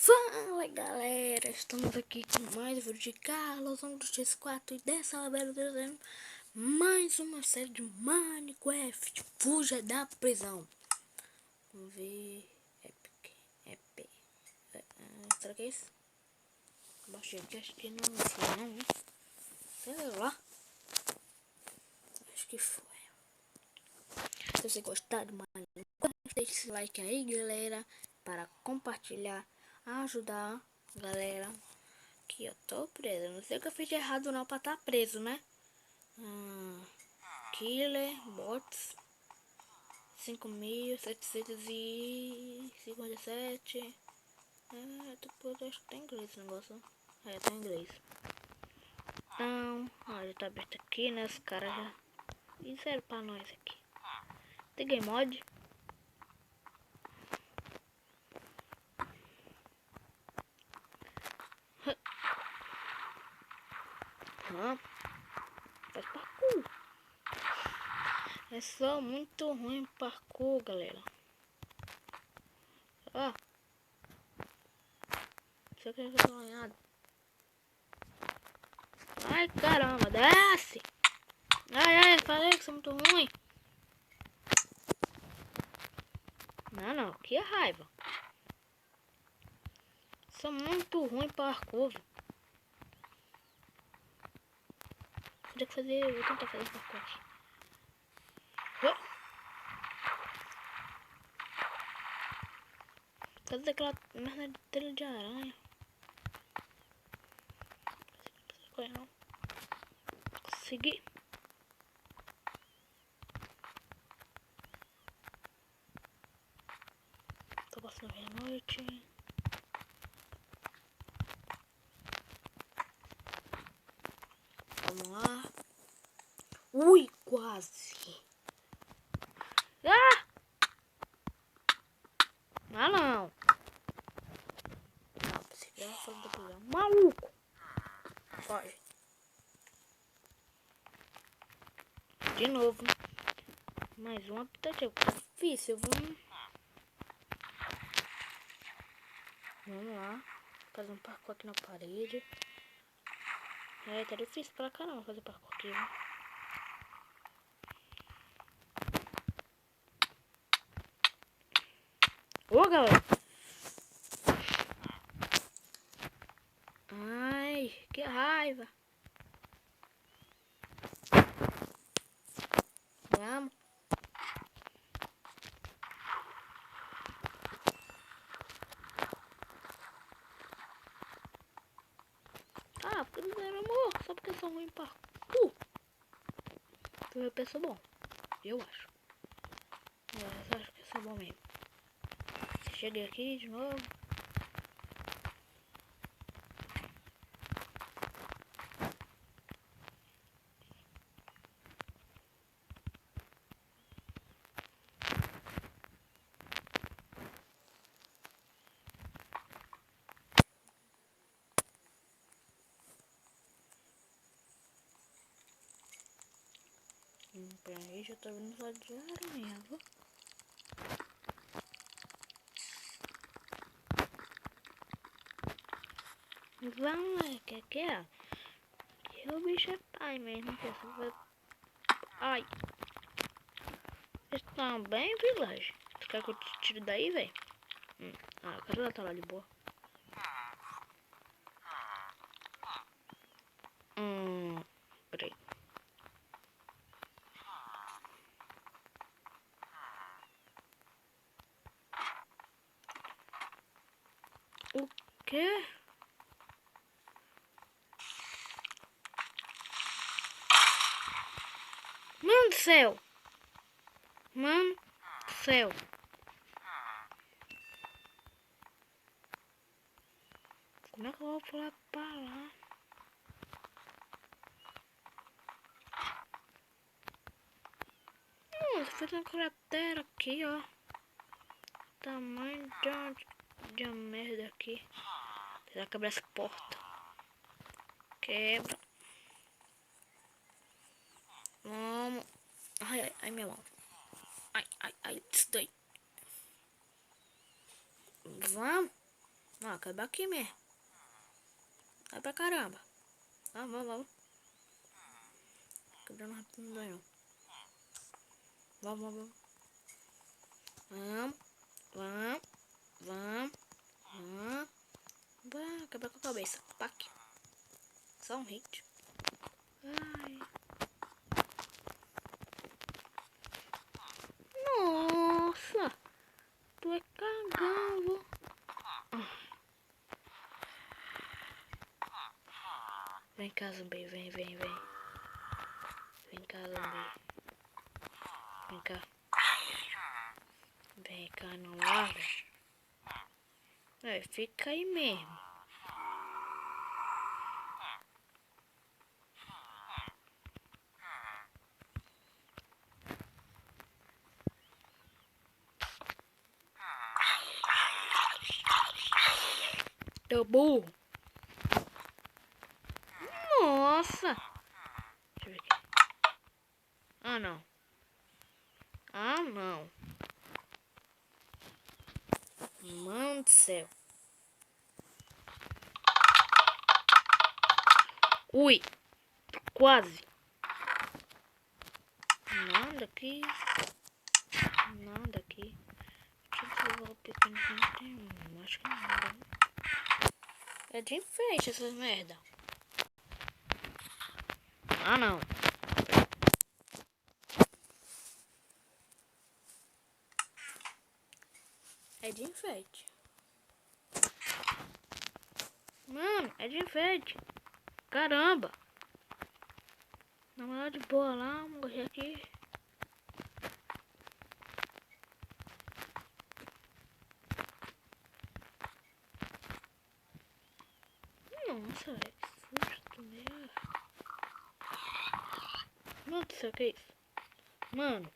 Fala galera, estamos aqui com mais um vídeo de Carlos, um dos X4 e dessa vez trazendo mais uma série de Minecraft, fuja da prisão. Vamos ver, Epic, será que é isso? Baixei aqui, acho que não foi não, sei lá, acho que foi. Se você gostar do Minecraft, deixe esse like aí galera, para compartilhar, ajudar galera. Aqui eu tô preso, não sei o que eu fiz de errado não pra estar preso, né? Killer, bots 5.757. Acho que tá em inglês esse negócio. Tá em inglês. Então, olha, tá aberto aqui, né? Os caras já fizeram pra nós aqui. Tem game mod? Faz parkour. É só muito ruim parkour, galera. Ó. Isso aqui eu tô ganhando. Ai, caramba, desce! Ai, falei que sou muito ruim. Não, que raiva. Sou muito ruim parkour. Vou tentar fazer parkour aqui. Cadê aquela merda de telha de aranha? Não consegui. Tô passando meia-noite. Vamos lá. Ui, quase. Ah! Ah, não. Não, pensei que era fora da prisão. Maluco. Foge. De novo. Mais um aplicativo. Difícil, Vamos lá. Fazer um parkour aqui na parede. Tá difícil pra caramba fazer parkour aqui, viu? Ô, galera. Ai, que raiva. Vamos. Porque não era amor, só porque eu sou ruim em parkour. Eu penso bom, eu acho. Eu acho que eu sou bom mesmo. Cheguei aqui de novo. Peraí, já tô vendo só de aranha, viu? Vamos, que é? Que o bicho é pai mesmo, pessoal. Ai. Eles estão bem village. Tu quer que eu te tire daí, velho? Cadê ela tá lá de boa? Peraí. O quê? Mano do céu! Mano do céu! Como é que eu vou pular pra lá? Fez uma cratera aqui, ó. Tamanho de uma merda aqui. Será que quebrar essa porta? Quebra. Vamos. Ai, minha mão. Ai, isso daí. Vamos. Não, acaba aqui mesmo. Vai pra caramba. Vamos. Quebrando rápido não dói não. Vamos. Vai, acabar com a cabeça. Pac. Só um hit. Ai. Nossa. Tu é cagão. Vem cá, zumbi. Vem. Vem cá, zumbi. Vem cá. Vem cá, não larga. Fica aí mesmo. Teu burro. Nossa. Deixa eu ver aqui. Ah, não. Mano do céu. Ui. Quase. Nada aqui. Deixa eu salvar o pequeno que não tem. Acho que não. É de enfeite essas merda. Ah, não. É de enfeite. Mano, é de enfeite. Caramba. Na moral de boa lá, vamos correr aqui. Nossa, velho, que susto, meu. Meu Deus do céu, que é isso? Mano.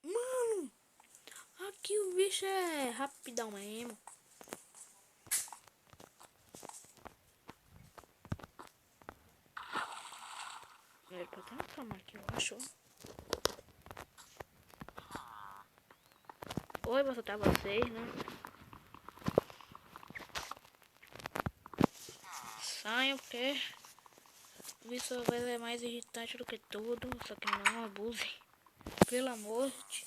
Mano. Aqui o bicho é rapidão mesmo. Ele pode ter uma cama aqui, eu acho. Oi, vou soltar vocês, né? Saiam porque o bicho às vezes é mais irritante do que tudo. Só que não abusem. Pelo amor de...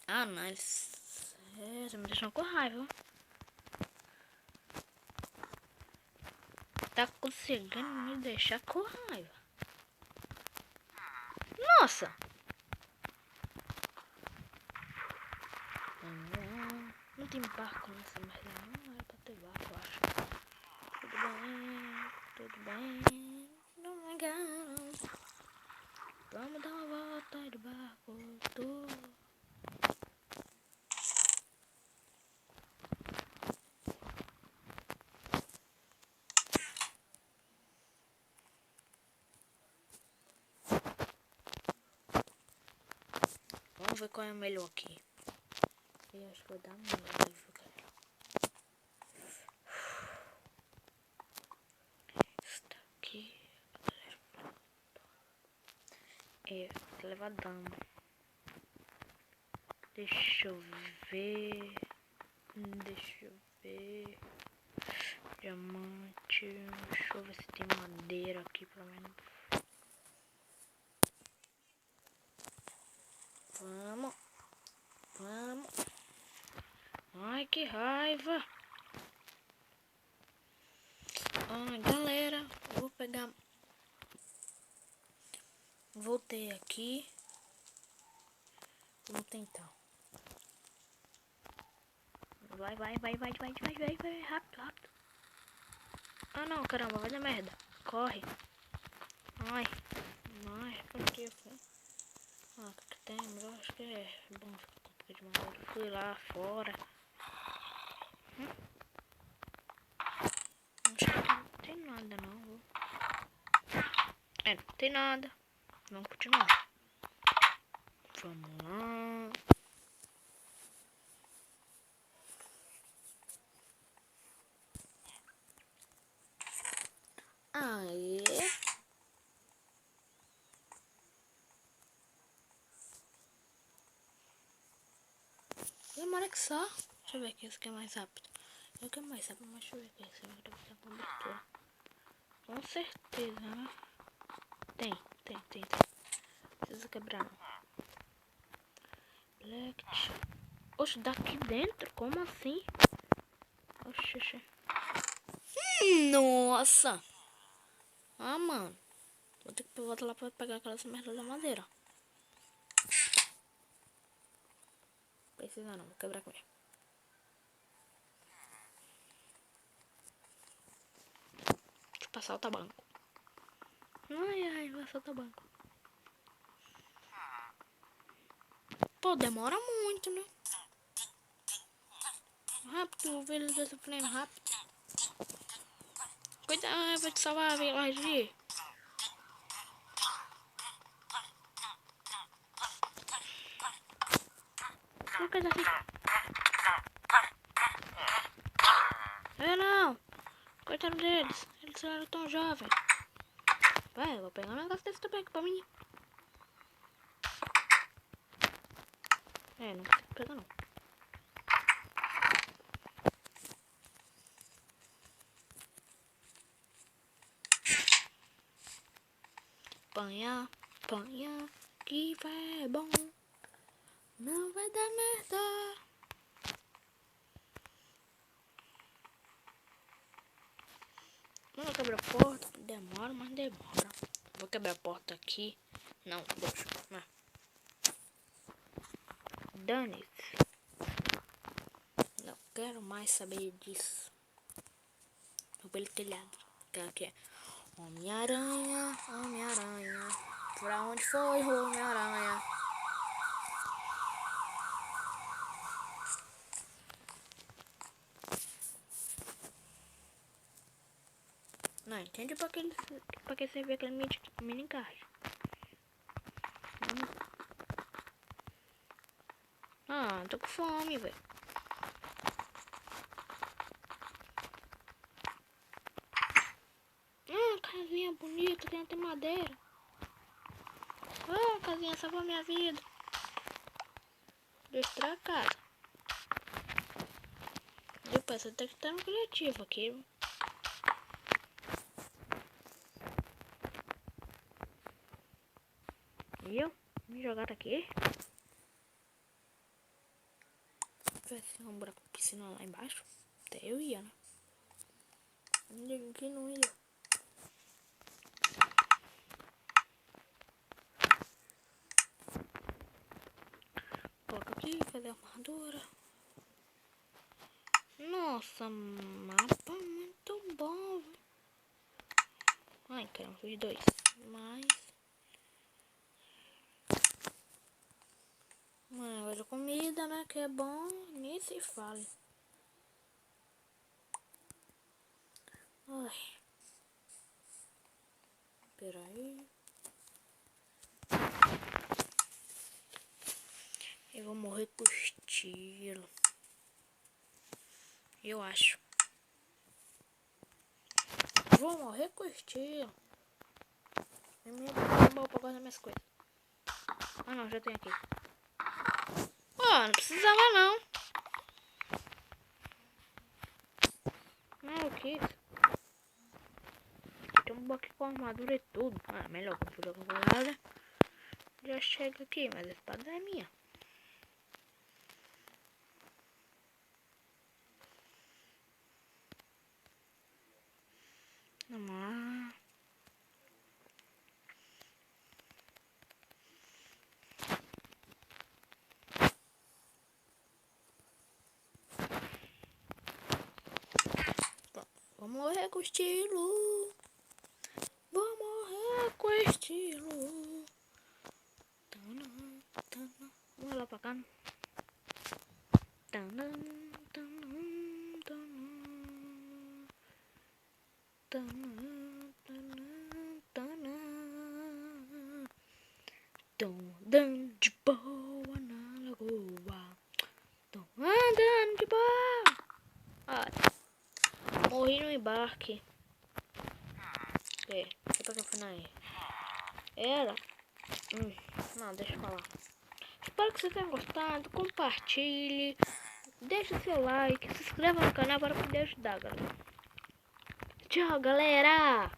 Ah, não. Você me deixou com raiva. Tá conseguindo me deixar com raiva. Nossa! Não tem barco nessa merda, não. Era pra ter barco, eu acho. Tudo bem. Não é legal. Vamos dar uma volta aí do barco. Vamos ver qual é o melhor aqui. Eu acho que vou dar melhor. Está aqui. Levar dano. Deixa eu ver. Diamante. Deixa eu ver se tem madeira aqui pelo menos. Vamos. Ai, que raiva. Galera, eu vou pegar. Voltei aqui. Vamos tentar. Vai, rápido. Ah, não, caramba, vai dar merda. Corre. Ai, por que foi? O que tem? Eu acho que é bom ficar com um pouco de madeira. Fui lá fora. Acho que não tem nada não. Não tem nada. Vamos continuar. Vamos lá. Aê. é que só. Deixa eu ver aqui, esse aqui é mais rápido. Eu que é mais rápido, mas deixa eu ver aqui. Esse aqui deve ter cobertura. Com certeza, né? Tem. Precisa quebrar não. Select. Oxe, daqui dentro? Como assim? Oxe. Nossa! Ah, mano. Vou ter que voltar lá pra pegar aquelas merdas da madeira. Precisa não, vou quebrar com ele. Deixa eu passar o tabanco. Ai, vai soltar o banco. Pô, demora muito, né? Rápido, o ovelha tá sofrendo rápido. Cuidado, vou te salvar, vilageria. Uma coisa assim. Eu não. Coitado deles. Eles eram tão jovens. Vai, eu vou pegar um negócio desse também aqui pra mim. Não consigo pegar não. Apanha, que vai bom. Não vai dar merda. Vou quebrar a porta. Demora, mas demora. Vou quebrar a porta aqui. Não, deixa. Não. Dane-se. Não quero mais saber disso. Vou pelo telhado. Aqui é Homem-Aranha. Pra onde foi Homem-Aranha? Não entende pra que serviu aquele mini caixa. Ah, tô com fome, velho. Casinha bonita, tem até madeira. Casinha salvou minha vida. Destruir a casa. Eu penso até que tá no criativo aqui. Viu? Me jogaram aqui. Se tivesse um buraco de piscina lá embaixo, até eu ia, né? Aqui não ia. Coloca aqui, fazer a armadura. Nossa, mapa muito bom. Ai, caramba, fui dois. Mas... agora comida, né? Que é bom, nem se fale. Ai. Peraí. Eu vou morrer com estilo. Eu acho. Vou morrer com estilo. É minha boa pra guardar minhas coisas. Ah não, já tem aqui. Não precisava não. O que? Tem um aqui com armadura e tudo. Melhor configurar com a galera. Já chega aqui, mas a espada é minha. Vou morrer com estilo. Vou morrer com estilo. Vamos lá pra cá. Tô andando de boa na lagoa. Tô andando de boa. Morri no embarque. Pra que foi na E? Era? Não, deixa eu falar. Espero que você tenha gostado. Compartilhe. deixa seu like, se inscreva no canal para poder ajudar, galera. Tchau, galera!